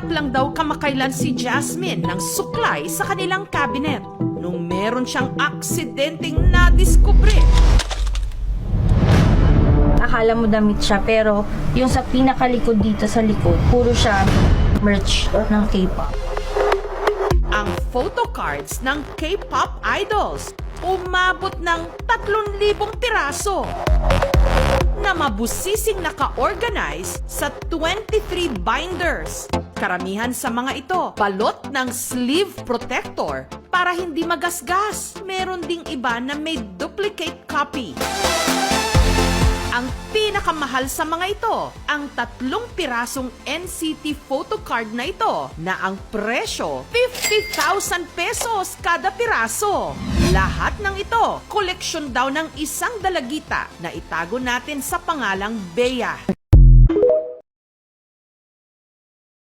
Naghahanap lang daw kamakailan si Jasmine ng suklay sa kanilang cabinet nung meron siyang aksidenteng nadiskubre. Akala mo damit siya, pero yung sa pinakalikod dito sa likod, puro siya merch ng K-pop. Ang photocards ng K-pop idols umabot ng 3,000 piraso na mabusising naka-organize sa 23 binders. Karamihan sa mga ito, balot ng sleeve protector para hindi magasgas. Meron ding iba na may duplicate copy. Ang pinakamahal sa mga ito, ang 3 pirasong NCT photocard na ito na ang presyo 50,000 pesos kada piraso. Lahat ng ito, koleksyon daw ng isang dalagita na itago natin sa pangalang Bea.